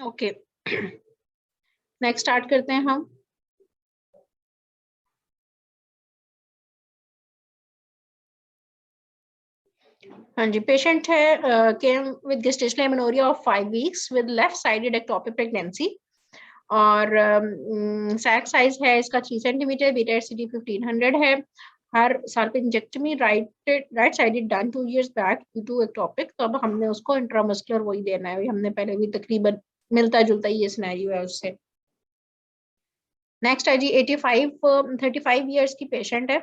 Okay, next start करते हैं हम। हाँ जी, पेशेंट है came with gestational amenorrhoea of 5 weeks with left sided ectopic pregnancy और सैक साइज है इसका 3 सेंटीमीटर, बीटा एचसीडी 1500 है। Her salpingectomy right sided done 2 years back due to ectopic, तो अब हमने उसको इंट्रामस्कुलर वही देना है, हमने पहले भी तकरीबन मिलता जुलता ही ये सिनेरियो है उससे। नेक्स्ट है जी 35 years की पेशेंट है,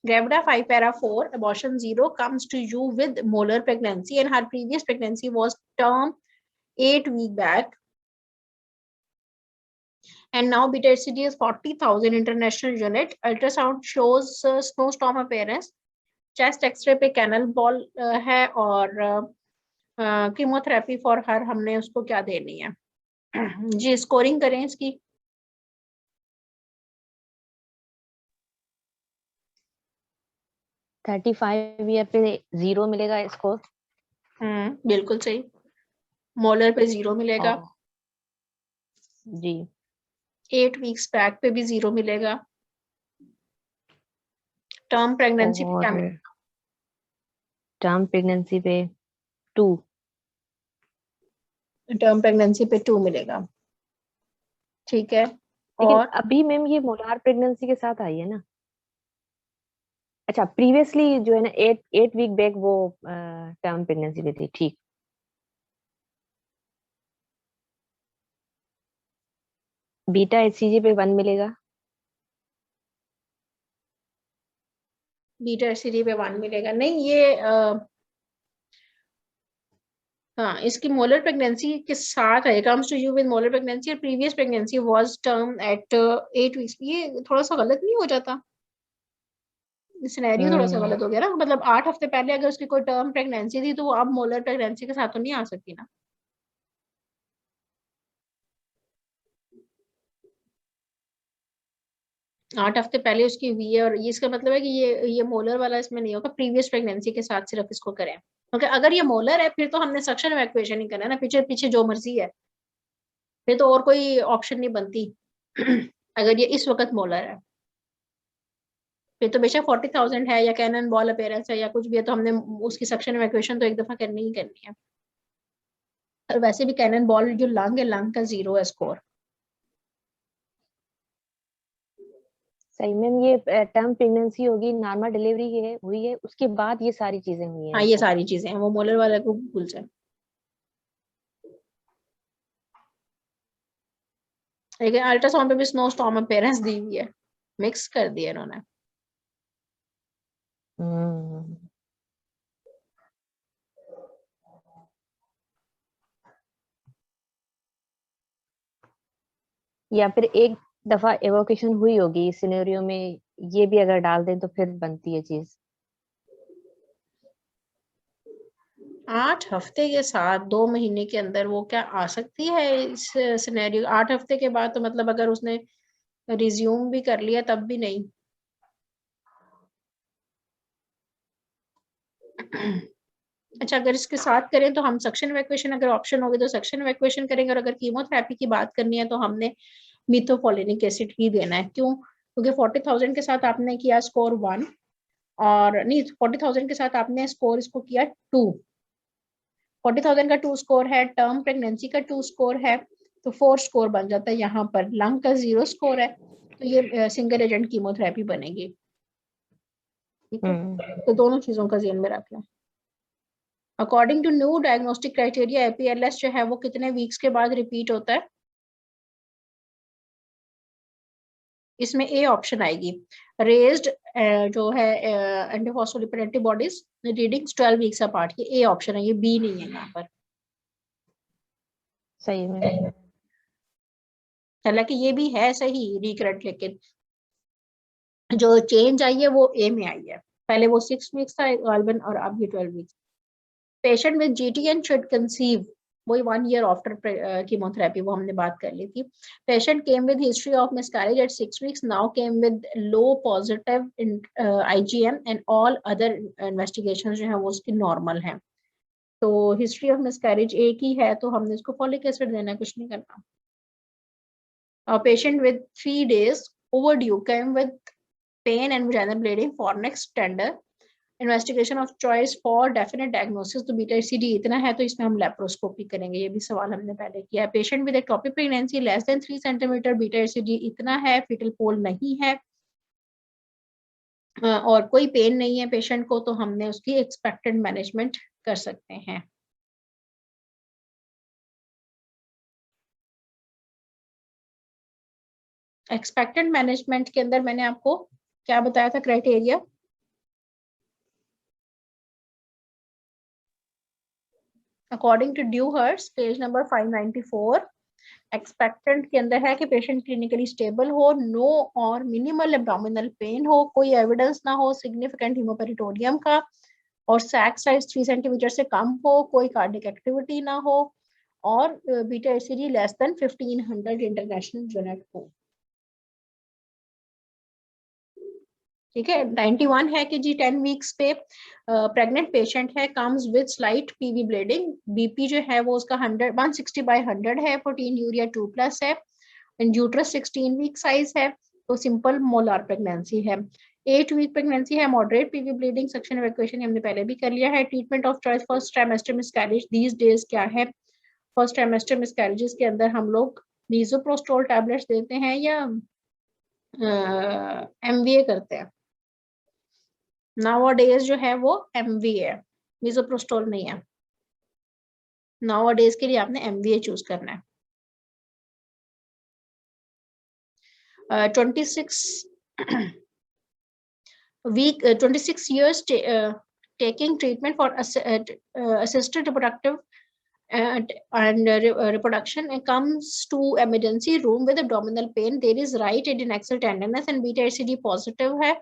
Gravida 5 para 4 abortion 0 comes to you with molar pregnancy and her previous pregnancy was term 8 week back and now beta HCG is 40,000 international unit. Ultrasound shows snowstorm appearance. Chest X-ray पे canal ball है और chemotherapy for her हमने उसको क्या देनी है जी, scoring करें इसकी। 35 ईयर पे 0 मिलेगा इसको। बिल्कुल सही, मोलर पे 0 मिलेगा जी। 8 वीक्स बैक पे भी 0 मिलेगा। टर्म प्रेगनेंसी पे क्या मिलेगा? टर्म प्रेगनेंसी पे 2। टर्म प्रेगनेंसी पे 2 मिलेगा, ठीक है। लेकिन और अभी मैम ये मोलार प्रेगनेंसी के साथ आई है ना? अच्छा, प्रीवियसली जो है ना 8 वीक बैक वो टर्म प्रेगनेंसी पे थी, ठीक। बीटा एचसीजी पे 1 मिलेगा। बीटा एचसीजी पे 1 मिलेगा नहीं, ये हाँ, इसकी मोलर प्रेगनेंसी के साथ है, comes to you with molar pregnancy और previous pregnancy was term at 8 weeks. ये थोड़ा सा गलत नहीं हो जाता? सिनेरियो थोड़ा सा गलत हो गया ना, मतलब 8 हफ्ते पहले अगर उसकी कोई टर्म प्रेगनेंसी थी तो वो अब मोलर प्रेगनेंसी के साथ तो नहीं आ सकती ना। 8 हफ्ते पहले उसकी हुई है और ये इसका मतलब है कि ये मोलर वाला इसमें नहीं होगा, प्रीवियस प्रेगनेंसी के साथ सिर्फ इसको करें। क्योंकि अगर ये मोलर है फिर तो हमने सक्शन इवैक्यूएशन ही करना है ना, पीछे पीछे जो मर्जी है, फिर तो और कोई ऑप्शन नहीं बनती अगर ये इस वक्त मोलर है फिर तो बेशक 40,000 है या कैनन बॉल अपेयरेंस है या कुछ भी है तो हमने उसकी सक्शन इवैक्यूएशन तो एक दफा करनी ही करनी है। और वैसे भी कैनन बॉल जो लंग है, लंग का 0 है स्कोर। सही मैम, ये टर्म प्रेगनेंसी होगी, नॉर्मल डिलीवरी है हुई है, उसके बाद ये सारी चीजें हुई हैं हाँ, ये सारी चीजें हैं, वो मोलर वाला को भूल जाए। लेकिन अल्ट्रासाउंड पे भी स्नो स्टॉर्म अपेयरेंस दी हुई है, मिक्स कर दिया इन्होंने। या फिर एक दफा एवोकेशन हुई होगी इस सिनेरियो में, ये भी अगर डाल दें तो फिर बनती है चीज। 8 हफ्ते के साथ 2 महीने के अंदर वो क्या आ सकती है इस सिनेरियो? 8 हफ्ते के बाद तो मतलब अगर उसने रिज्यूम भी कर लिया तब भी नहीं अच्छा, अगर इसके साथ करें तो हम सक्शन इवैक्यूएशन, अगर ऑप्शन होगी तो सक्शन इवैक्यूएशन करेंगे और अगर कीमोथेरेपी की बात करनी है तो हमने मिथोफोलिनिक एसिड ही देना है। क्यों? क्योंकि 40,000 के साथ आपने किया स्कोर 1 और नहीं, 40,000 के साथ आपने स्कोर इसको किया 2। 40,000 का 2 स्कोर है, टर्म प्रेगनेंसी का 2 स्कोर है, तो 4 स्कोर बन जाता है। यहाँ पर लंग का 0 स्कोर है तो ये सिंगल एजेंट कीमोथेरेपी बनेगी, ठीक है। तो दोनों चीजों का ध्यान में रख लें। According to new diagnostic criteria APLS जो है वो कितने वीक्स के बाद रिपीट होता है? इसमें ए ऑप्शन आएगी, रेज्ड जो है antiphospholipid antibodies readings 12 weeks apart, ये ए ऑप्शन है, ये बी नहीं है यहाँ पर। सही में, हालांकि ये भी है सही रिकरेक्ट, लेकिन जो चेंज आई है वो ए में आई है। पहले वो 6 वीक्स था गालबन और अब ये 12 weeks. Patient with GTN should conceive, वही 1 year आफ्टर कीमोथेरेपी, वो हमने बात कर ली थी। Patient came with history of miscarriage at 6 weeks, now came with low positive IgM and all other investigation जो है वो उसकी नॉर्मल है। तो हिस्ट्री ऑफ मिसकैरेज एक ही है तो हमने इसको फॉलिक एसिड देना है, कुछ नहीं करना. Patient with 3 days overdue came with pain and vaginal bleeding for next tender investigation of choice for definite diagnosis. तो बीटा एचसीजी इतना है तो इसमें हम लेप्रोस्कोपी करेंगे, ये भी सवाल हमने पहले किया है. Patient with ectopic pregnancy less than 3 centimetre, beta HCG इतना है, फीटल पोल नहीं है और कोई पेन नहीं है पेशेंट को, तो हमने उसकी एक्सपेक्टेड मैनेजमेंट कर सकते हैं. एक्सपेक्टेड मैनेजमेंट के अंदर मैंने आपको क्या बताया था criteria? According to Dewhurst's page number 594, expectant के अंदर है कि पेशेंट क्लिनिकली स्टेबल हो, नो और मिनिमल एब्डोमिनल पेन हो, कोई एविडेंस ना हो सिग्निफिकेंट हीमोपेरिटोनियम का, और सैक साइज 3 सेंटीमीटर से कम हो, कोई कार्डिक एक्टिविटी ना हो, और beta HCG less than 1500 international unit हो. ठीक है. 91 है कि जी 10 वीक्स पे प्रेग्नेंट पेशेंट है, comes with slight PV bleeding, BP जो है वो उसका 160/100 है, प्रोटीन यूरिया 2+ है, यूट्रस 16 वीक साइज है, तो सिंपल मोलार प्रेगनेंसी है. 8 वीक प्रेगनेंसी है, moderate PV bleeding, suction evacuation हमने पहले भी कर लिया है. Treatment of choice first trimester miscarriage these days क्या है? फर्स्ट ट्राइमेस्टर मिसकैरेजेस के अंदर हम लोग मीसोप्रोस्टोल टैबलेट्स देते हैं या एमवीए करते हैं. नाउअडेज जो है वो एमवी है, मिसोप्रोस्टोल नहीं है. नाउअडेज के लिए आपने एमवीए चूज करना है. 26 years taking treatment for assisted reproductive and reproduction and comes to emergency room with abdominal pain. There is right adnexal tenderness and beta HCG positive है,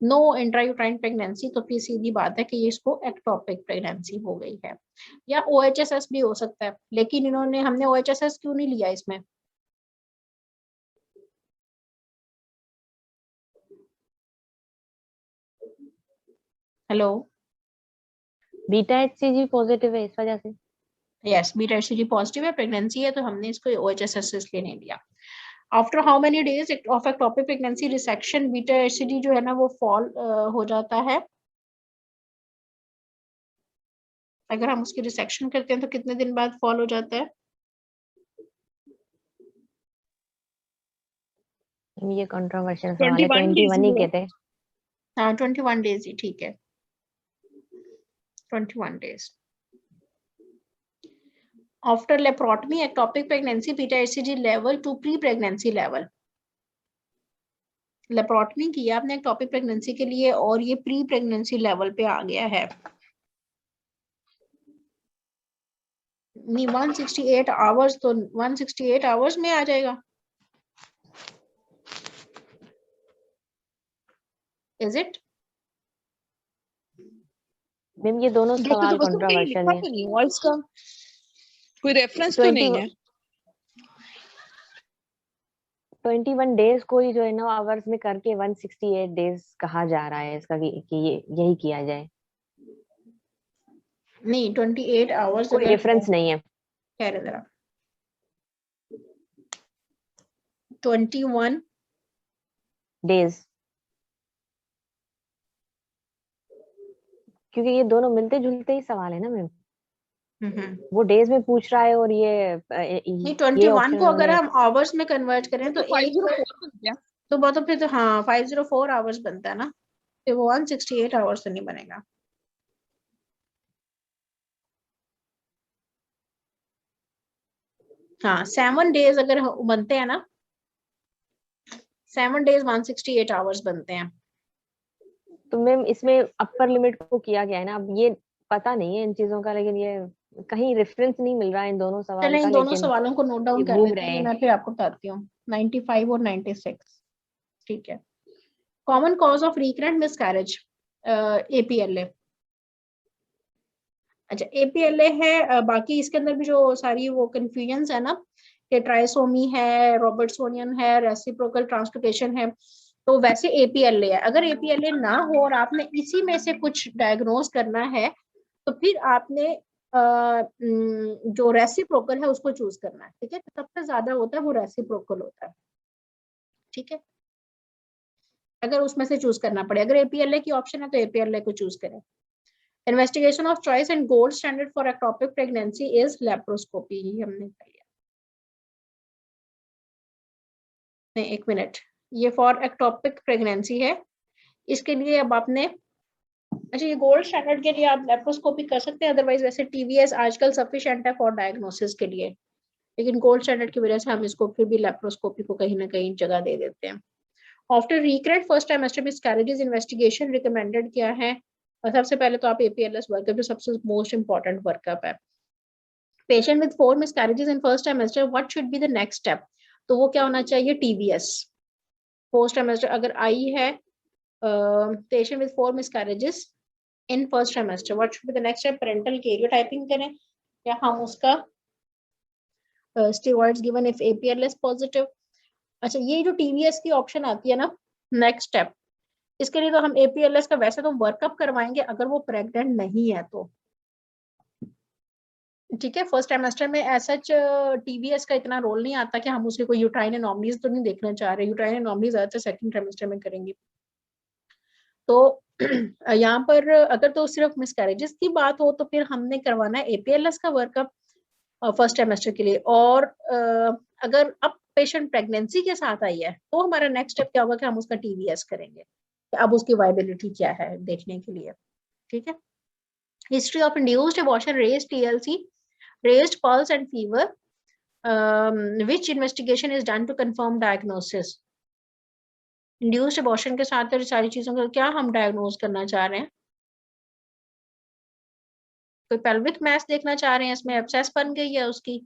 नो इंट्रायूट्राइन प्रेगनेंसी, तो फिर सीधी बात है कि ये इसको एक्टोपिक प्रेगनेंसी हो गई है. या OHSS भी हो सकता है, लेकिन हमने OHSS क्यों नहीं लिया इसमें? हेलो, बीटा एचसीजी पॉजिटिव है इस वजह से. यस, बीटा एचसीजी पॉजिटिव है, प्रेगनेंसी है, तो हमने इसको OHSS इसलिए नहीं लिया. After how many days of ectopic pregnancy resection beta HCG जो है ना वो फॉल हो जाता है. अगर हम उसकी रिसेक्शन करते हैं तो कितने दिन बाद फॉल हो जाता है? ये कंट्रोवर्शियल सवाल है. 21 ही कहते हैं. हाँ 21 डेज ही ठीक है, 21 days. After laparotomy ectopic pregnancy beta hCG level to pre pregnancy level. Laparotomy किया आपने एक्टोपिक प्रेगनेंसी के लिए और ये प्री प्रेगनेंसी लेवल पे आ गया है. नहीं 168 आवर्स, तो 168 आवर्स में आ जाएगा. Is it? मैम ये दोनों सवाल कंट्रोवर्शियल है. इसका कोई रेफरेंस तो नहीं है. 21 डेज कोई जो है ना आवर्स में करके 168 डेज कहा जा रहा है इसका कि ये यही किया जाए. नहीं 28 आवर्स कोई रेफरेंस नहीं है. खैर जरा 21 डेज, क्योंकि ये दोनों मिलते जुलते ही सवाल है ना मैम. वो डेज में पूछ रहा है और ये नहीं 21 को अगर हम आवर्स में कन्वर्ट करें तो 504 तो बहुत, तो फिर तो हाँ 504 आवर्स बनता है ना, फिर वो 168 आवर्स तो नहीं बनेगा. हाँ 7 डेज अगर बनते हैं ना, 7 डेज 168 आवर्स बनते हैं. तो मैम इसमें अपर लिमिट को किया गया है ना. अब ये पता नहीं है इन चीजों का, लेकिन ये कहीं रेफरेंस नहीं मिल रहा है इन दोनों सवाल का. इन दोनों सवालों को नोट डाउन कर लेते हैं, मैं फिर आपको बताती हूँ. 95 और 96 ठीक है. Common cause of recurrent miscarriage APLA. अच्छा APLA है, बाकी इसके अंदर भी जो सारी वो कंफ्यूजन है ना कि ट्राइसोमी है, रॉबर्टसोनियन है, रेसिप्रोकल ट्रांसलोकेशन है, तो वैसे APLA है. अगर APLA ना हो और आपने इसी में से कुछ डायग्नोज करना है तो फिर आपने जो रेसिप्रोकल है उसको चूज करना है, ठीक है। सबसे ज्यादा होता है वो रेसिप्रोकल होता है, ठीक है। अगर उसमें से चूज करना पड़े, अगर एपीएलए की ऑप्शन है तो एपीएलए को चूज करें। Investigation of choice and gold standard for ectopic pregnancy is laparoscopy, ये हमने कर लिया। नहीं, एक मिनट, ये फॉर एक्टोपिक प्रेगनेंसी है, इसके लिए अब आपने, अच्छा ये गोल्ड स्टैंडर्ड के लिए आप लेप्रोस्कोपी कर सकते हैं, अदरवाइज वैसे टीवीएस आजकल सफिशिएंट है फॉर डायग्नोसिस के लिए, लेकिन गोल्ड स्टैंडर्ड की वजह से हम इसको फिर भी लेप्रोस्कोपी को कहीं ना कहीं जगह दे देते हैं। After recurrent first trimester miscarriages investigation recommended क्या है, और सबसे पहले तो आप एपीएलएस वर्कअप जो सबसे मोस्ट इंपॉर्टेंट वर्कअप है। Patient with 4 miscarriages in first trimester what should be the next step, तो वो क्या होना चाहिए, टीवीएस पोस्ट ट्राइमेस्टर अगर आई है, patient with 4 miscarriages in first trimester what should be the next step, parental karyotyping करें या हम उसका स्टेरॉइड्स गिवन इफ एपीएलएस पॉजिटिव। अच्छा ये जो टीवीएस की ऑप्शन आती है ना नेक्स्ट स्टेप, इसके लिए तो हम एपीएलएस का वैसे तो वर्कअप करवाएंगे अगर वो प्रेग्नेंट नहीं है तो, ठीक है। फर्स्ट ट्राइमेस्टर में ऐसा टीवीएस का इतना रोल नहीं आता कि हम उसके कोई यूट्राइन एनॉमलीज तो नहीं देखना चाह रहे, यूट्राइन एनॉमलीज ज्यादातर सेकंड ट्राइमेस्टर में करेंगे। तो यहाँ पर अगर तो सिर्फ मिसकैरेजेस की बात हो तो फिर हमने करवाना है एपीएलएस का वर्कअप फर्स्ट ट्राइमेस्टर के लिए, और अगर अब पेशेंट प्रेगनेंसी के साथ आई है तो हमारा नेक्स्ट स्टेप क्या होगा कि हम उसका टीवीएस करेंगे, अब उसकी वायबिलिटी क्या है देखने के लिए, ठीक है। History of induced abortion, raised TLC, raised pulse and fever, which investigation is done to confirm diagnosis. Induced abortion के साथ सारी चीजों का क्या हम डायग्नोज करना चाह रहे हैं, कोई पेल्विक मैस देखना चाह रहे हैं, इसमें एब्सेस बन गई है उसकी,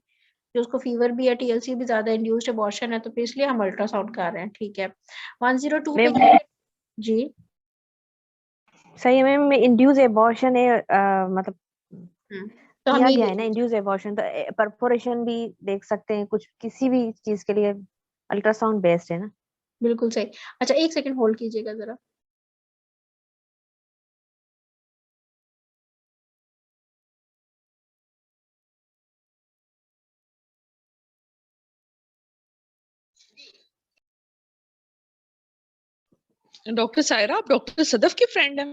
जो उसको फीवर भी है, टीएलसी भी ज्यादा, इंड्यूस्ड अबॉर्शन है, तो फिर इसलिए हम अल्ट्रासाउंड कर रहे हैं, ठीक है। 102 पे जी सही है मैम, इंड्यूस एबॉर्शन है, मतलब तो हम किया ये गया है ना इंड्यूस एबॉर्शन, तो परफोरेशन भी देख सकते हैं, कुछ किसी भी चीज के लिए अल्ट्रासाउंड बेस्ट है ना। बिल्कुल सही। अच्छा एक सेकंड होल्ड कीजिएगा जरा। डॉक्टर सायरा, आप डॉक्टर सदफ की फ्रेंड हैं?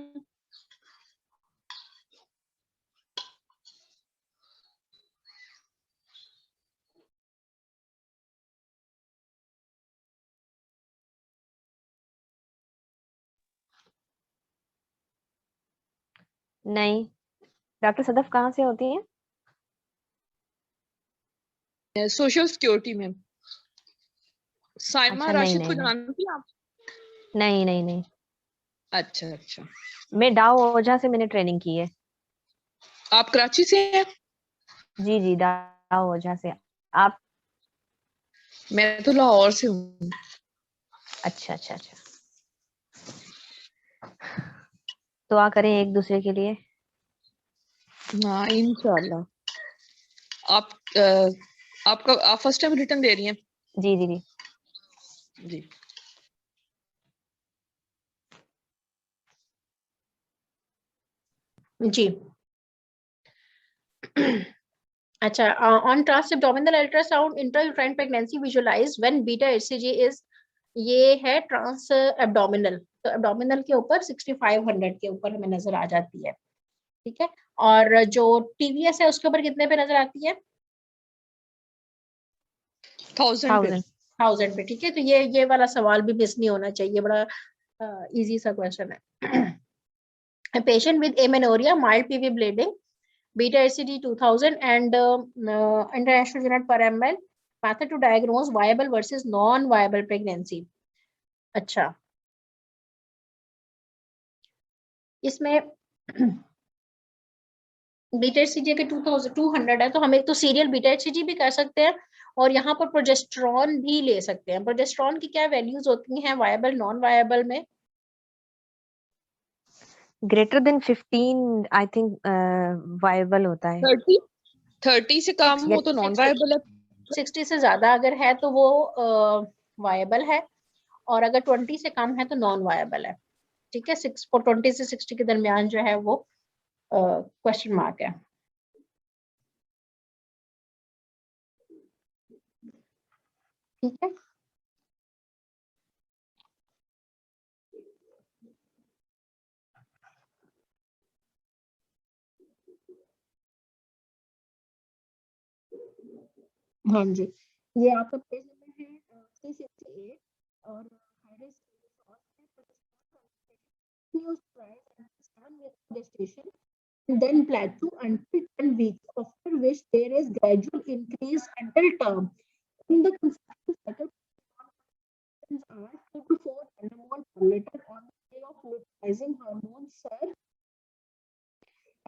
नहीं, डॉक्टर सदफ कहाँ से होती हैं? सोशल सिक्योरिटी में। साइमा अच्छा नहीं राशिद को नहीं नहीं जानती हैं आप? नहीं नहीं नहीं, अच्छा अच्छा, मैं डाव ओझा से मैंने ट्रेनिंग की है। आप कराची से हैं? जी जी, डाव ओझा से। आप? मैं तो लाहौर से हूँ। अच्छा अच्छा अच्छा, दुआ करें एक दूसरे के लिए। हाँ इंशाल्लाह। आप आप फर्स्ट टाइम रिटर्न दे रही हैं? जी जी जी। जी। जी अच्छा, on transabdominal ultrasound intrauterine pregnancy visualized when beta HCG is, ये है ट्रांस एब्डोमिनल, तो एब्डोमिनल के ऊपर 6500 के ऊपर हमें नजर आ जाती है, ठीक है। और जो टीवीएस है उसके ऊपर कितने पे नजर आती है, 1000 पे। 1000 पे, ठीक है। तो ये वाला सवाल भी मिस नहीं होना चाहिए, बड़ा इजी सा क्वेश्चन है। Patient with amenorrhoea, mild PV bleeding, beta HCG 2000 and international unit per ml, method to diagnose viable versus non viable pregnancy। अच्छा इसमें बीटा एचसीजी के 2200 है, तो हम एक तो सीरियल बीटा एचसीजी भी कर सकते हैं और यहाँ पर प्रोजेस्ट्रॉन भी ले सकते हैं। प्रोजेस्ट्रॉन की क्या वैल्यूज होती हैं वायबल नॉन वायबल में? Greater than 15 I think viable होता है। 30 से कम हो तो नॉन वायबल है। 60 से ज्यादा अगर है तो वो वायबल है, और अगर 20 से कम है तो नॉन वायबल है, ठीक है। 20 से 60 के दरमियान जो है वो क्वेश्चन मार्क है। ठीक है। हाँ जी, ये आपका पेज नंबर है 368 और highest news price and start with registration and then plateau until 10 weeks, after which there is gradual increase until term. In the consumption cycle, are 2 to 4 nanomole per liter on the day of luteinizing hormone surge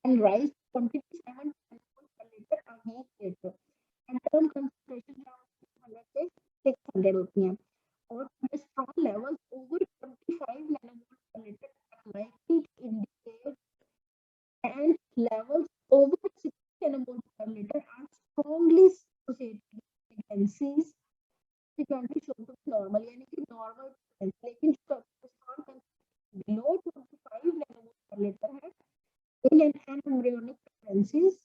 and rise to 27 nanomole per liter a week later. And term concentration around 200 से 600 होती हैं और cholesterol levels over 25 nanomole per liter are likely to indicate and levels over 60 nanomole per liter are strongly associated with pregnancies frequently shown to be normal, यानी कि normal लेकिन जो cholesterol below 25 nanomole per liter है in an embryonic pregnancies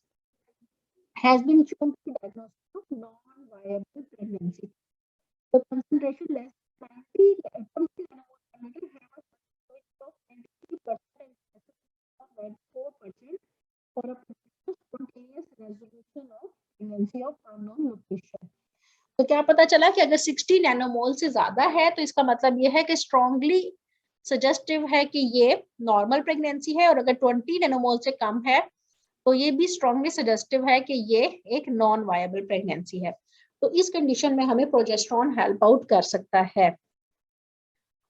has been shown to be diagnostic of non-viable pregnancy. The concentration less than 20 nanomole per liter have a concentration of 93% and 4% for a spontaneous resolution of pregnancy of unknown location. तो क्या पता चला कि अगर 60 नैनोमोल से ज्यादा है तो इसका मतलब ये है कि स्ट्रांगली सजेस्टिव है कि ये नॉर्मल प्रेगनेंसी है, और अगर 20 नैनोमोल से कम है तो ये भी स्ट्रांगली सजेस्टिव है कि ये एक नॉन वायबल प्रेगनेंसी है। तो इस कंडीशन में हमें प्रोजेस्टेरोन हेल्प आउट कर सकता है।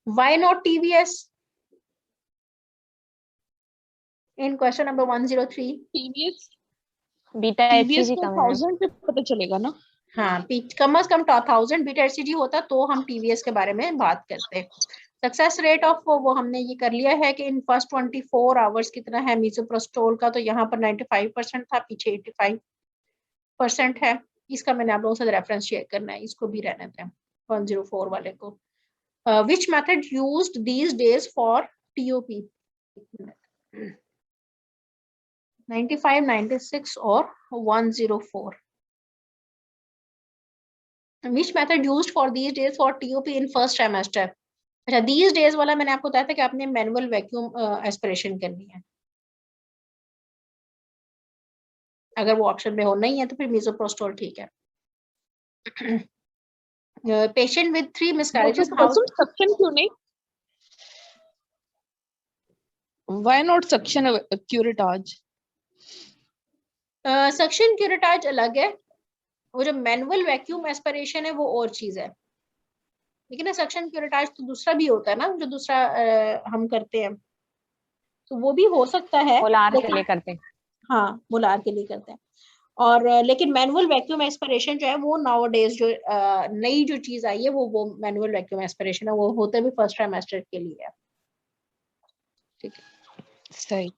Why not TVS in question number 103? TVS beta TVS HCG को कम है। 1000 पे पता चलेगा ना। हाँ, कम से कम 1000 बीटा एचसीजी होता तो हम टीवीएस के बारे में बात करते। सक्सेस रेट ऑफ वो हमने ये कर लिया है कि इन फर्स्ट 24 आवर्स कितना है मीसोप्रोस्टोल का, तो यहाँ पर 95% था, पीछे 85% है। इसका मैंने आप लोगों से रेफरेंस शेयर करना है, इसको भी रहने दें 104 वाले को। Which method used these days for TOP? 95, 96 और 104। Which method used for these days for TOP in first trimester? अच्छा, these days वाला मैंने आपको बताया था कि आपने मैनुअल वैक्यूम एस्पिरेशन करनी है। अगर वो ऑप्शन में हो नहीं है तो फिर मीसोप्रोस्टोल ठीक है। Patient with 3 miscarriages, how suction क्यों नहीं? Why not suction curettage? Suction curettage अलग है, वो जो मैनुअल वैक्यूम एस्पिरेशन है वो और चीज है। लेकिन ना सक्शन क्यूरेटाज तो दूसरा भी होता है ना, जो दूसरा हम करते हैं, तो वो भी हो सकता है। मोलार के लिए करते हैं। हाँ, मोलार के लिए करते हैं। और लेकिन मैनुअल वैक्यूम एस्पिरेशन जो है वो नाउ डेज जो नई जो चीज आई है वो मैनुअल वैक्यूम एस्पिरेशन है, वो होता भी फर्स्ट ट्राइमेस्टर के लिए है। ठीक है, सही।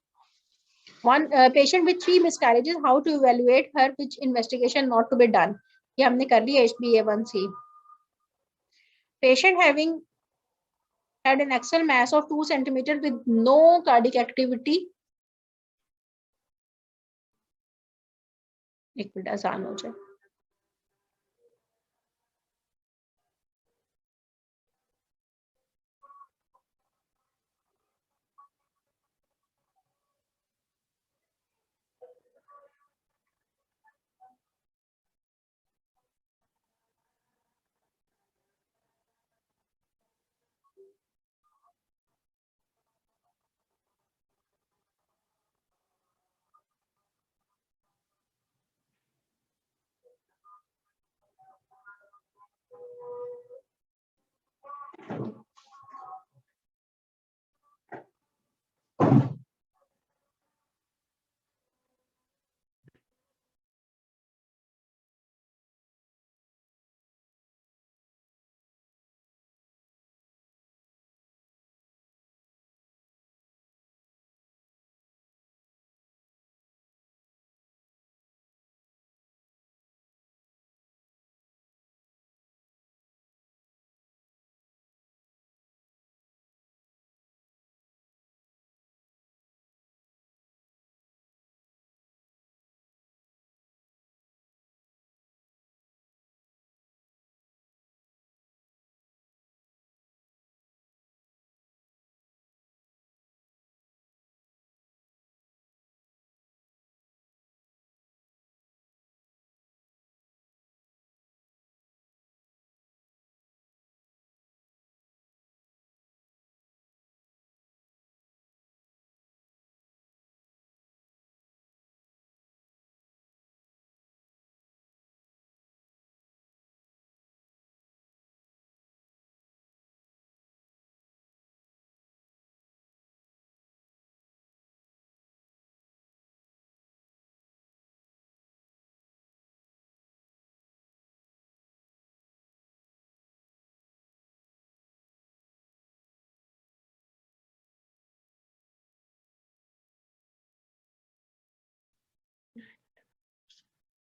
One patient with 3 miscarriages, how to evaluate her, which investigation not to be done? ये हमने कर लिया HbA1c. Patient having had an axial mass of 2 centimeter with no cardiac activity. एक मिनट आसान हो जाए।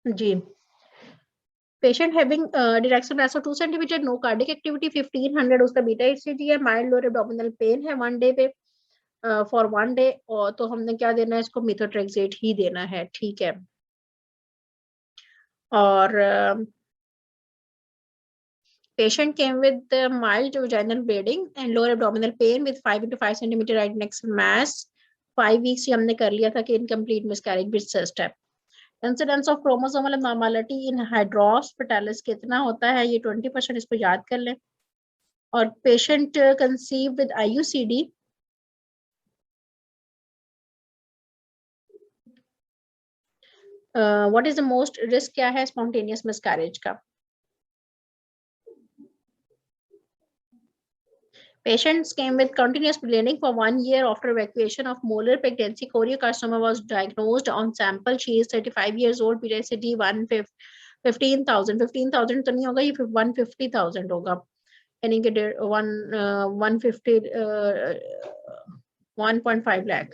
जी। Patient having direction rest 2 centimetre, no cardiac activity, 1500 उसका बीटा एचसीजी है, माइल्ड लोअर एब्डोमिनल पेन है 1 डे पे फॉर 1 डे, और तो हमने क्या देना है इसको, मिथोट्रेक्सेट ही देना है, ठीक है। और patient came with mild vaginal bleeding and lower abdominal pain with 5 into 5 centimeter right next mass. 5 weeks ही हमने कर लिया था कि incomplete miscarriage with cyst है। Incidence of chromosomal abnormality in hydros fetalis कितना होता है, ये 20%, इसको याद कर लें। और patient conceived with IUCD, what is the most risk क्या है spontaneous miscarriage का? Patients came with continuous bleeding for 1 year after evacuation of molar pregnancy. Choriocarcinoma was diagnosed on sample. She is 35 years old. PSAT 15,000 15,000 तो नहीं होगा, ये 150,000 होगा, यानी कि 1.5 लाख।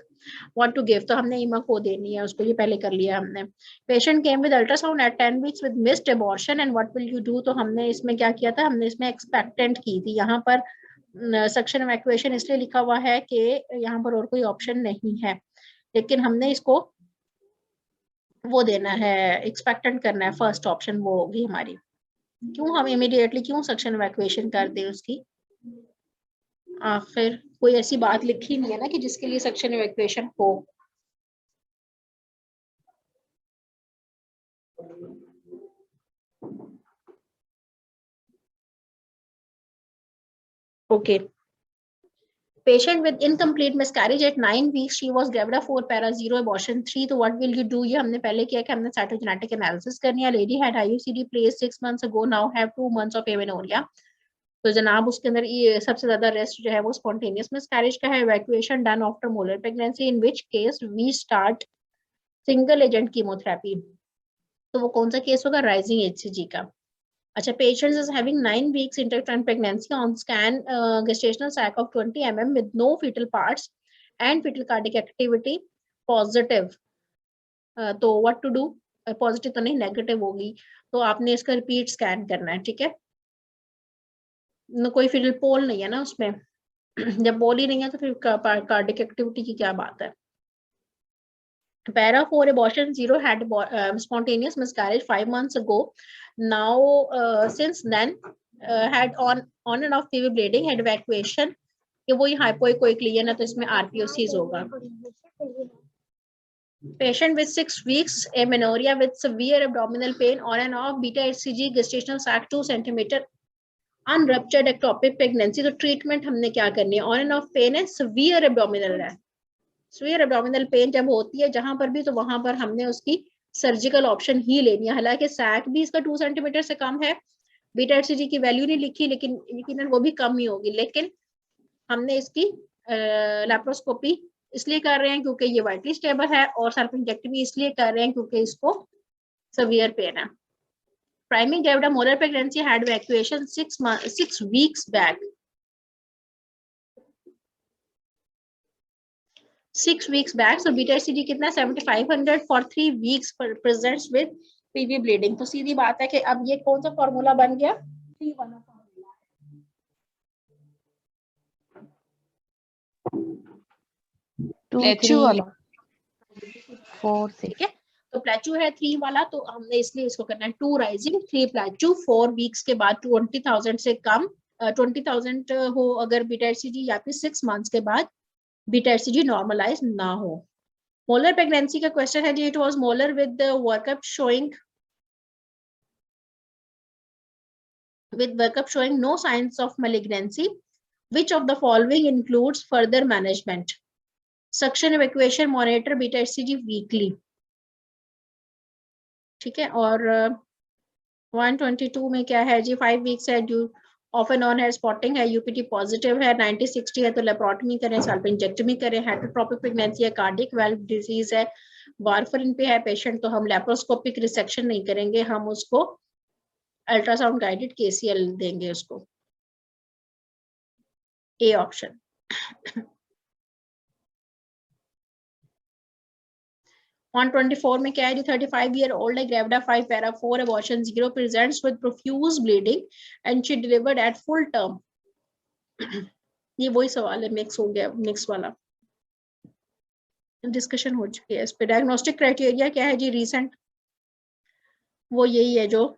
What to give, तो हमने ईमा को देनी है उसको, ये पहले कर लिया हमने। Patient came with ultrasound at 10 weeks with missed abortion and what will you do, तो हमने इसमें क्या किया था, हमने इसमें expectant की थी। यहाँ पर सक्शन इवैक्यूएशन इसलिए लिखा हुआ है कि यहाँ पर और कोई ऑप्शन नहीं है, लेकिन हमने इसको वो देना है, एक्सपेक्टेंट करना है, फर्स्ट ऑप्शन वो होगी हमारी। क्यों हम इमीडिएटली क्यों सक्शन इवैक्यूएशन कर दें उसकी, आखिर कोई ऐसी बात लिखी नहीं है ना कि जिसके लिए सक्शन इवैक्यूएशन हो। Okay. Patient with incomplete miscarriage at 9 weeks, she was gravida 4 para 0 abortion 3, तो what will you do, ये हमने पहले किया कि हमने cytogenetic analysis करनी है। Lady had IUCD placed 6 months ago, now have 2 months of amenorrhea, तो जनाब उसके अंदर ये सबसे ज्यादा रेस्ट जो है वो spontaneous miscarriage का है। Evacuation done after molar pregnancy, in which case we start single agent chemotherapy, तो वो कौन सा केस होगा, rising HCG का। अच्छा, patient is having 9 weeks intercurrent pregnancy, on scan gestational sac of 20 mm with no fetal parts and fetal cardiac activity positive, तो what to do, positive तो नहीं नेगेटिव होगी, तो आपने इसका रिपीट स्कैन करना है, ठीक है। कोई फिटल पोल नहीं है ना उसमें, जब पोल ही नहीं है तो फिर कार्डिक एक्टिविटी की क्या बात है। Para 4 abortion 0 had spontaneous miscarriage 5 months ago. Now since then had on and off PV bleeding, had evacuation, कि वही hypoechoic लिया ना, तो इसमें RPOCs होगा। Patient with 6 weeks amenorrhea with severe abdominal pain on and off, beta HCG, gestational sac 2 centimeter, unruptured ectopic pregnancy, तो treatment हमने क्या करनी है, on and off पेन है, severe abdominal है। स्वीयर एब्डोमिनल पेन जब होती है जहां पर भी, तो वहां पर हमने उसकी सर्जिकल ऑप्शन ही लेनी है। हालांकि सैक भी इसका 2 सेंटीमीटर से कम है, बीटा एचसीजी की वैल्यू नहीं लिखी, लेकिन यकीनन वो भी कम ही होगी, लेकिन हमने इसकी लैप्रोस्कोपी इसलिए कर रहे हैं क्योंकि ये वाइटली स्टेबल है, और सल्फेंजेक्टमी इसलिए कर रहे हैं क्योंकि इसको सीवियर पेन है। Primary gravida molar pregnancy had evacuation 6 weeks back, 6 weeks back, so beta HCG कितना 7500 for 3 weeks presents with PV bleeding। तो सीधी बात है कि अब ये कौन सा फॉर्मूला बन गया, 3 वाला फॉर्मूला, प्लेचू वाला 4 6, ठीक है। तो प्लेचू है 3 वाला, तो हमने इसलिए इसको करना है 2 राइजिंग 3 प्लेचू 4 वीक्स के बाद 20,000 से कम 20,000 हो अगर बीटा एचसीजी, या फिर 6 मंथ्स के बाद बीटा एचसीजी नॉर्मलाइज ना हो। मोलर प्रेगनेंसी का क्वेश्चन है जी, it was molar with the workup showing no signs of malignancy, which of the following includes further management, suction evacuation, monitor beta hcg weekly, ठीक है। और 122 में क्या है जी, 5 वीक्स है, ड्यू ऑफ एंड ऑन है, स्पॉटिंग है, यूपीटी पॉजिटिव है, 90-60 है तो लेप्रोटमी करें, सल्फेंजेक्टमी करें, हेटेरोट्रोपिक प्रेगनेंसी है, कार्डियक वाल्व डिजीज है, वारफरिन पे है पेशेंट, तो हम लेप्रोस्कोपिक रिसेक्शन नहीं करेंगे, हम उसको अल्ट्रासाउंड गाइडेड केसीएल देंगे उसको, ए ऑप्शन। On 24 में क्या है जी, 35-year-old gravida 5 para 4 abortion 0 presents with profuse bleeding and she delivered at full term. ये वही सवाल है, मिक्स हो गया, मिक्स वाला डिस्कशन हो चुकी है इस पे। डायग्नोस्टिक क्राइटेरिया क्या है जी रीसेंट, वो यही है जो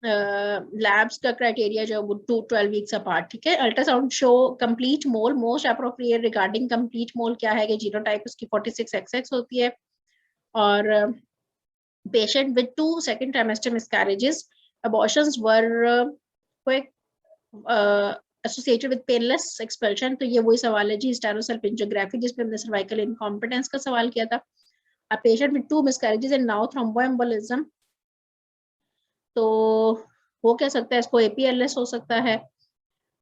लैब्स का क्राइटेरिया जो 12 वीक्स अपार्ट, ठीक है। अल्ट्रासाउंड शो कंप्लीट मोल, मोस्ट अप्रोप्रिएट रिगार्डिंग कंप्लीट मोल क्या है कि जीनोटाइप उसकी 46XX होती है। और patient with 2 second trimester miscarriages, abortions were quick associated with painless expulsion, तो ये वही सवाल है जी स्टेनोसल्पिंजोग्राफी जिसमें हमने सर्वाइकल इनकॉम्पिटेंस का सवाल किया था। अ patient with 2 miscarriages and now thromboembolism, तो वो कह सकता है इसको APLS हो सकता है।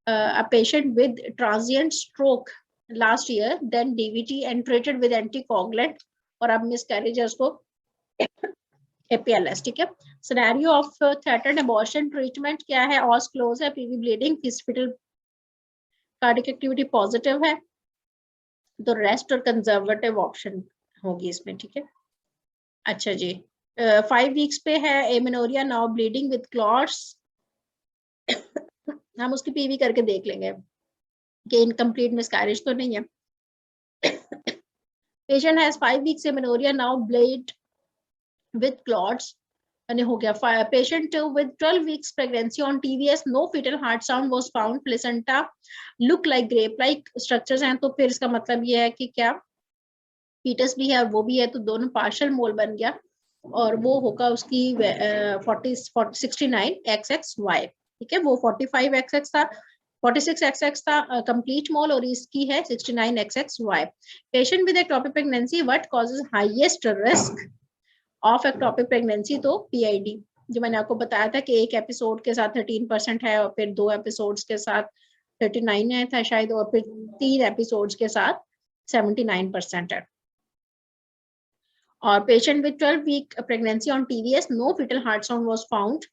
A patient with transient stroke last year, then DVT and treated with anticoagulant, और अब miscarriage है उसको APLS, ठीक है। Scenario of threatened abortion treatment क्या है, os close है, PV bleeding, fetal cardiac activity positive है, तो रेस्ट और कंजर्वेटिव ऑप्शन होगी इसमें, ठीक है। अच्छा जी, 5 वीक्स पे है, amenorrhoea now bleeding with clots, हम उसकी पीवी करके देख लेंगे कि इनकम्प्लीट मिसकैरेज तो नहीं है। Patient has 5 weeks amenorrhoea now bleed with clots, यानी हो गया। Patient with 12 weeks pregnancy on TVS, no fetal heart sound was found, placenta look like grape like structures हैं, तो फिर इसका मतलब ये है कि क्या फीटस भी है वो भी है, तो दोनों पार्शियल मोल बन गया और वो होगा उसकी 69XXY, ठीक है। वो 45XX था, 46XX था कंप्लीट मोल और इसकी है 69XXY। Patient with ectopic pregnancy, what causes highest risk of ectopic pregnancy, तो PID, जो मैंने आपको बताया था कि एक एपिसोड के साथ 13% है और फिर 2 एपिसोड्स के साथ 39 है था शायद, और फिर 3 एपिसोड्स के साथ 79% है। और patient with 12 week pregnancy on TVS, no fetal heart sound was found,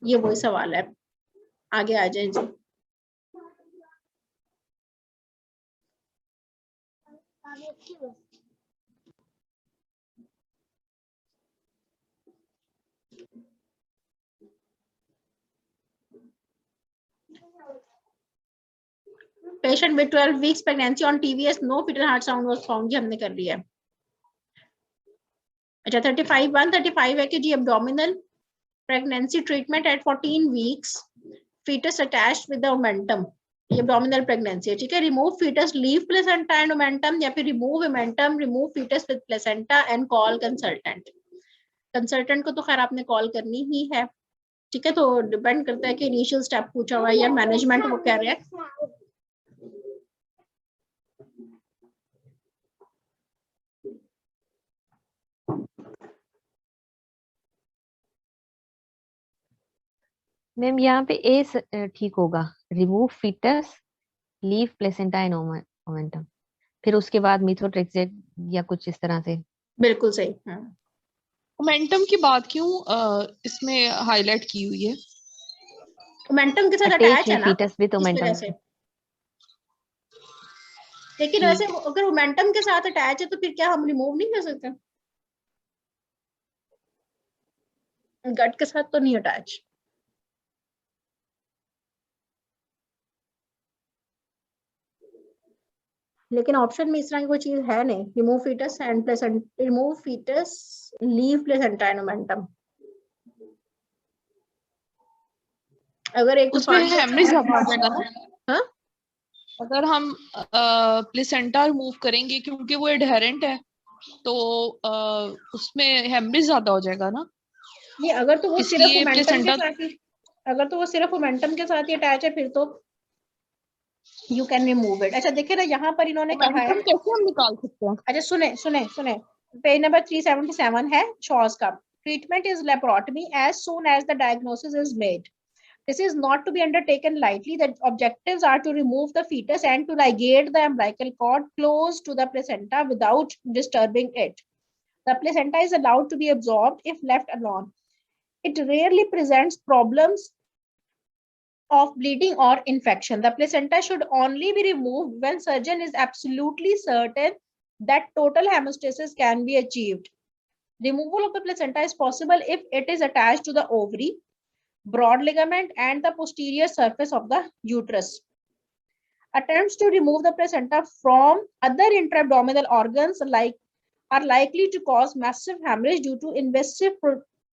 ये वही सवाल है। आगे आ जाए जी। Patient with 12 weeks pregnancy on TVS, no fetal heart sound was found, ये हमने कर लिया है। अच्छा 135 है कि जी abdominal pregnancy treatment at 14 weeks, fetus attached with the omentum, ये abdominal pregnancy है, ठीक है। remove fetus, leave placenta and omentum, या फिर remove omentum, remove fetus with placenta and call consultant। Consultant को तो खैर आपने कॉल करनी ही है, ठीक है। तो डिपेंड करता है कि इनिशियल स्टेप पूछा हुआ है या मैनेजमेंट वो कह रहे हैं। मैम यहाँ पे ए ठीक होगा, remove foetus, leave placenta and omentum, फिर उसके बाद मिथोट्रेक्सेट या कुछ इस तरह से। बिल्कुल सही। मोमेंटम की बात क्यों इसमें हाईलाइट की हुई है? मोमेंटम के साथ अटैच है ना, फीटस विद इस वजह ओमेंटम। से। लेकिन वैसे अगर मोमेंटम के साथ अटैच है तो फिर क्या हम रिमूव नहीं कर सकते? गट के साथ तो नहीं अटैच। लेकिन ऑप्शन में इस तरह की कोई चीज है नहीं, remove fetus and placenta, remove foetus, leave placenta and omentum. अगर एक उसमें हेमरेज ज्यादा आ जाएगा ना। हाँ, अगर हम प्लेसेंटा रिमूव करेंगे क्योंकि वो एडहेरेंट है, तो उसमें हेमरेज ज्यादा हो जाएगा ना। ये अगर तो वो सिर्फ इसलिए मोमेंटम के प्लेसेंटा, साथ ही, अगर तो वो सिर्फ मोमेंटम के साथ ही अटैच है फिर तो यू कैन रिमूव इट। अच्छा देखिए ना यहाँ पर इन्होंने कहा है, मोमेंटम कैसे हम निकाल सकते हैं? अच्छा सुने सुने सुने, पेज नंबर 377 है शॉज का। Treatment is laparotomy as soon as the diagnosis is made. This is not to be undertaken lightly. The objectives are to remove the fetus and to ligate the umbilical cord close to the placenta without disturbing it. The placenta is allowed to be absorbed if left alone. It rarely presents problems of bleeding or infection. The placenta should only be removed when surgeon is absolutely certain that total hemostasis can be achieved. Removal of the placenta is possible if it is attached to the ovary, broad ligament, and the posterior surface of the uterus. Attempts to remove the placenta from other intra-abdominal organs are likely to cause massive hemorrhage due to invasive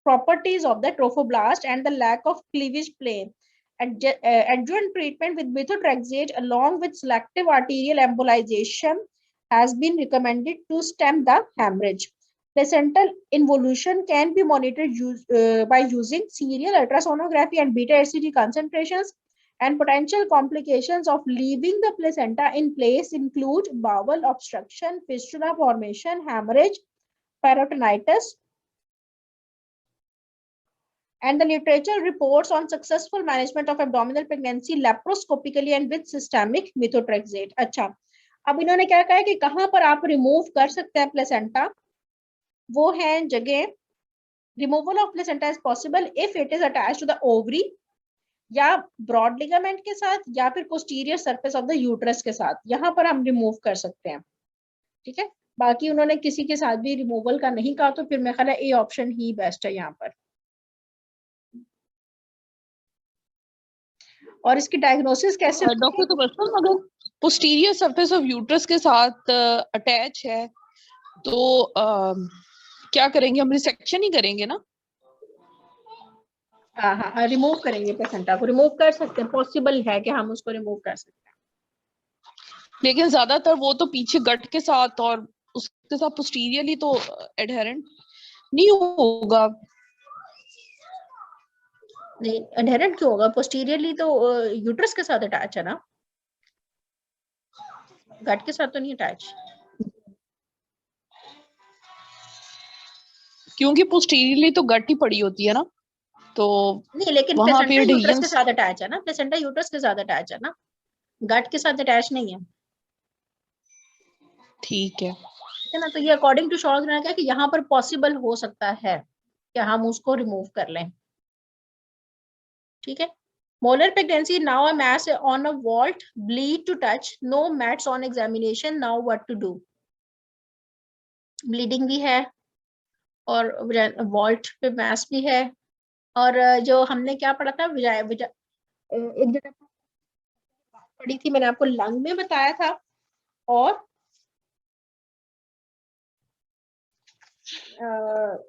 properties of the trophoblast and the lack of cleavage plane. Adjuvant treatment with methotrexate along with selective arterial embolization has been recommended to stem the hemorrhage. Placental involution can be monitored by using serial ultrasonography and beta HCG concentrations, and potential complications of leaving the placenta in place include bowel obstruction, fistula formation, hemorrhage, peritonitis. And the literature reports on successful management of abdominal pregnancy laparoscopically and with systemic methotrexate. अच्छा, अब इन्होंने क्या कहा है कि कहां पर आप रिमूव कर सकते हैं प्लेसेंटा, वो है जगह removal of placenta is possible if it is attached to the ovary या ब्रॉड लिगामेंट के साथ या फिर posterior surface of the uterus के साथ, यहां पर हम रिमूव कर सकते हैं। ठीक है, बाकी उन्होंने किसी के साथ भी रिमूवल का नहीं कहा, तो फिर मेरा ख्याल है ए ऑप्शन ही बेस्ट है यहाँ पर। और इसकी डायग्नोसिस कैसे? डॉक्टर तो बस अगर पोस्टीरियर सरफेस ऑफ यूट्रस के साथ अटैच है तो क्या करेंगे हम? रिसेक्शन ही करेंगे ना? हाँ हाँ, रिमूव करेंगे प्लेसेंटा को, रिमूव कर सकते हैं, पॉसिबल है कि हम उसको रिमूव कर सकते हैं, लेकिन ज्यादातर वो तो पीछे गट के साथ और उसके साथ पोस्टीरियरली तो एडहेरेंट नहीं होगा। नहीं, एडहेरेंट क्यों होगा? पोस्टीरियरली तो यूट्रस के साथ अटैच है ना, गट के साथ तो नहीं अटैच। क्योंकि पोस्टीरियरली तो गट ही पड़ी होती है ना, तो नहीं, लेकिन वहां प्लेसेंटा पे यूट्रस के साथ अटैच है ना, प्लेसेंटा यूट्रस के साथ अटैच है ना, गट के साथ अटैच नहीं है। ठीक है ना, तो ये अकॉर्डिंग टू शॉर्ट ने कहा कि यहाँ पर पॉसिबल हो सकता है कि हम उसको रिमूव कर लें। ठीक है, molar pregnancy, now a mass on a vault, bleed to touch, no mats on examination, now what to do? Bleeding भी है और वॉल्ट पे मैस भी है, और जो हमने क्या पढ़ा था एक जगह पढ़ी थी मैंने आपको, लंग में बताया था, और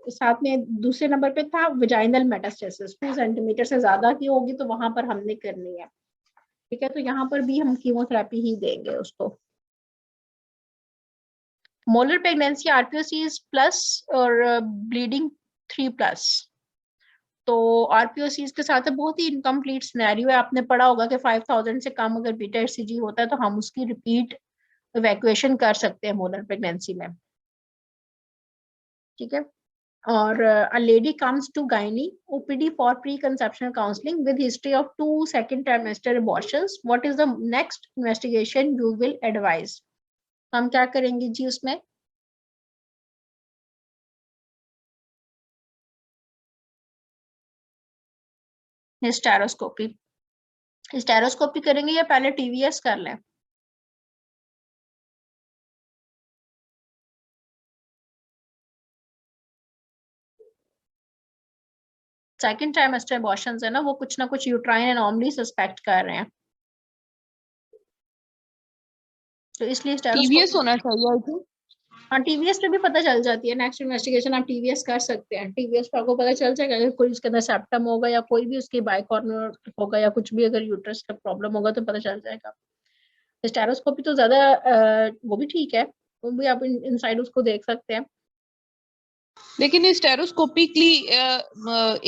साथ में दूसरे नंबर पे था विजाइनल मेटास्टेसिस, 2 सेंटीमीटर से ज्यादा की होगी तो वहां पर हमने करनी है। ठीक है, तो यहाँ पर भी हम कीमोथेरेपी ही देंगे उसको। मोलर प्रेगनेंसी आरपीओसीज प्लस और ब्लीडिंग 3+, तो आरपीओसीज के साथ बहुत ही इनकम्प्लीट सिनेरियो है। आपने पढ़ा होगा कि 5000 से कम अगर बीटा एचसीजी होता है तो हम उसकी रिपीट इवैक्यूएशन कर सकते हैं मोलर प्रेगनेंसी में। ठीक है, और a lady comes to gynae OPD for preconceptional counseling with history of 2 second trimester abortions. What is the next investigation you will advise? हम क्या करेंगे जी उसमें? हिस्टेरोस्कोपी, हिस्टेरोस्कोपी करेंगे या पहले टीवीएस कर लें? सेकंड ट्राइमेस्टर अबॉर्शंस है ना, वो कुछ ना कुछ यूट्राइन एनॉमली सस्पेक्ट कर रहे हैं, तो इसलिए टीवीएस होना चाहिए आई थिंक। हाँ, टीवीएस पे भी पता चल जाती है। नेक्स्ट इन्वेस्टिगेशन आप टीवीएस कर सकते हैं, टीवीएस पे आपको पता चल जाएगा अगर कोई उसके अंदर सेप्टम होगा या कोई भी उसकी बाइकॉर्नर होगा या कुछ भी अगर यूट्रस का प्रॉब्लम होगा तो पता चल जाएगा। स्टेरोस्कोपी तो ज्यादा वो भी ठीक है, वो भी आप इनसाइड उसको देख सकते हैं। लेकिन स्टेरोस्कोपिकली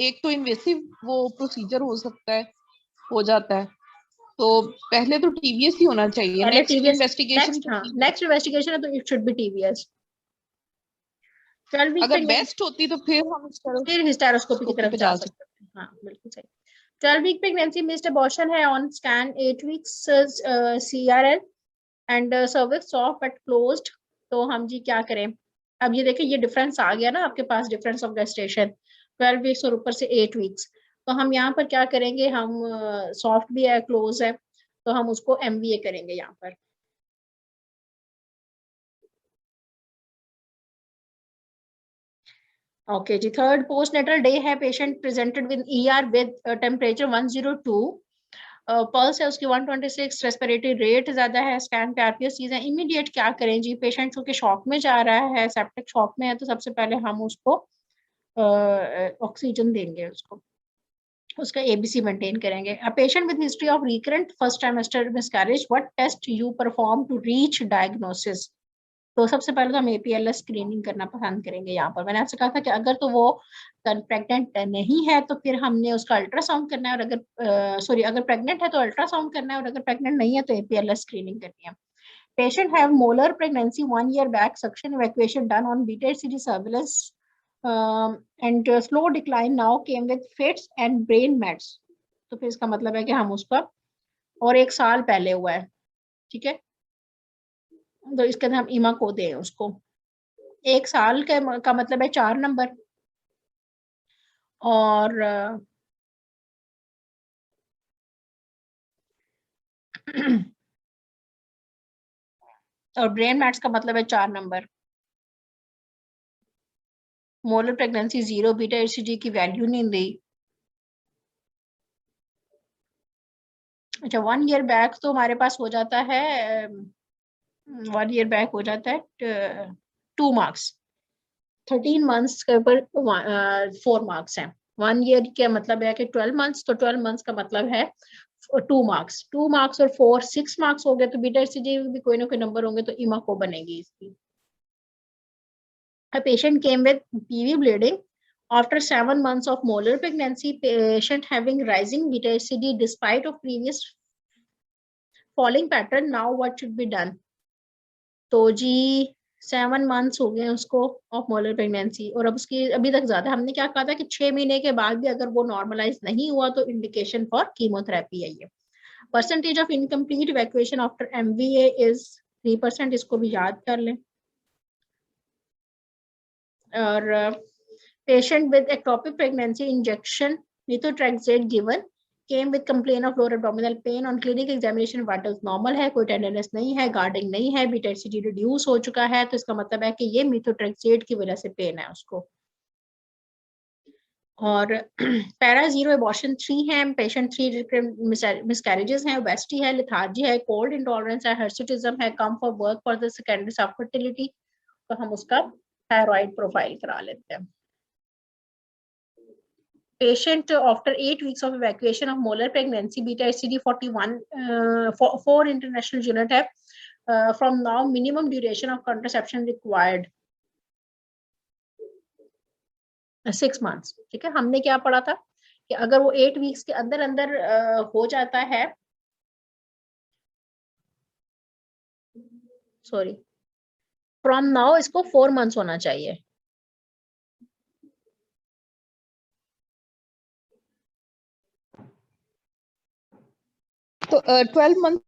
एक तो इन्वेसिव वो प्रोसीजर हो सकता है, हो जाता है, तो पहले तो टीवीएस ही होना चाहिए। नेक्स्ट इन्वेस्टिगेशन, नेक्स्ट इन्वेस्टिगेशन है तो इट शुड बी टीवीएस। अगर बेस्ट होती तो फिर हम फिर हिस्टेरोस्कोपी की तरफ जा सकते हैं। हाँ बिल्कुल सही। 12 वीक प्रेगनेंसी मिस्ड अबॉर्शन है on scan 8 weeks CRL and cervix soft but closed, तो हम जी क्या करें? अब ये देखिए ये डिफरेंस आ गया ना आपके पास, डिफरेंस ऑफ गेस्टेशन 12 वीक्स और ऊपर से 8 वीक्स, तो हम यहाँ पर क्या करेंगे? हम सॉफ्ट भी है क्लोज है तो हम उसको MVA करेंगे यहाँ पर। ओके जी, थर्ड पोस्टनेटल डे है, patient presented with ER with temperature 102, pulse है उसकी 126, रेस्पिरेटरी रेट ज्यादा है, स्कैन पे आरपीएस चीज है। इमीडिएट क्या करें जी, पेशेंट क्योंकि शॉक में जा रहा है, सेप्टिक शॉक में है, तो सबसे पहले हम उसको ऑक्सीजन देंगे, उसका एबीसी मेंटेन करेंगे। A patient with history of recurrent first trimester miscarriage, what test you perform to reach diagnosis. तो सबसे पहले तो हम एपीएलएस स्क्रीनिंग करना पसंद करेंगे। यहाँ पर मैंने आपसे कहा था कि अगर तो वो प्रेग्नेंट नहीं है तो फिर हमने उसका अल्ट्रासाउंड करना है, और अगर सॉरी अगर प्रेग्नेंट है तो अल्ट्रासाउंड करना है, और अगर प्रेग्नेंट नहीं है तो एपीएलएस स्क्रीनिंग करनी है। Patient have molar pregnancy 1 year back, suction evacuation done on beta-HCG surveillance, and slow decline now came with fits and brain mets। तो फिर इसका मतलब है कि हम उसका और 1 साल पहले हुआ है, ठीक है, तो इसके अंदर हम इमा को दें उसको। 1 साल का मतलब है 4 नंबर, और और ब्रेन मैट्स का मतलब है 4 number. Molar pregnancy 0, beta HCG की वैल्यू नहीं दी। अच्छा 1 year बैक तो हमारे पास हो जाता है 1 year बैक हो जाता है 2 मार्क्स, 13 मंथ्स के ऊपर 4 मार्क्स हैं। 1 year का मतलब है कि 12 मंथ्स, तो 12 मंथ्स का मतलब है 2 मार्क्स, 2 मार्क्स और 4 6 मार्क्स हो गए, तो बीटा एचसीजी भी कोई ना कोई नंबर होंगे, तो इमा को बनेगी इसकी। A patient came with PV bleeding after 7 months of molar pregnancy, patient having rising beta HCG despite of previous falling pattern, now what should be done। तो जी 7 months हो गए उसको ऑफ मोलर प्रेगनेंसी, और अब उसकी अभी तक ज्यादा, हमने क्या कहा था कि 6 महीने के बाद भी अगर वो नॉर्मलाइज नहीं हुआ तो इंडिकेशन फॉर कीमोथेरेपी है ये। Percentage of incomplete evacuation after MVA is 3%, इसको भी याद कर लें। और patient with ectopic pregnancy, injection methotrexate given, came with complaint of lower abdominal pain, on clinic examination vitals normal है, कोई tenderness नहीं है, guarding नहीं है, बीटा एचसीजी रिड्यूस हो चुका है, तो इसका मतलब है कि ये methotrexate की वजह से पेन है उसको। और पैरा 0 एबॉर्शन 3 है, पेशेंट 3 मिसकैरेजेस हैं, ओबेसिटी है, लिथार्जी है, कोल्ड इंटॉलरेंस है, हिर्सुटिज्म है, come for work for the secondary subfertility, तो हम उसका थायराइड प्रोफाइल करा लेते हैं। Patient after 8 weeks of evacuation of molar pregnancy, beta HCG 41, 4 international unit है, from now minimum duration of contraception required 6 months, ठीक है। हमने क्या पढ़ा था कि अगर वो 8 weeks के अंदर अंदर हो जाता है, सॉरी फ्रॉम नाउ इसको 4 months होना चाहिए। तो 12 मंथ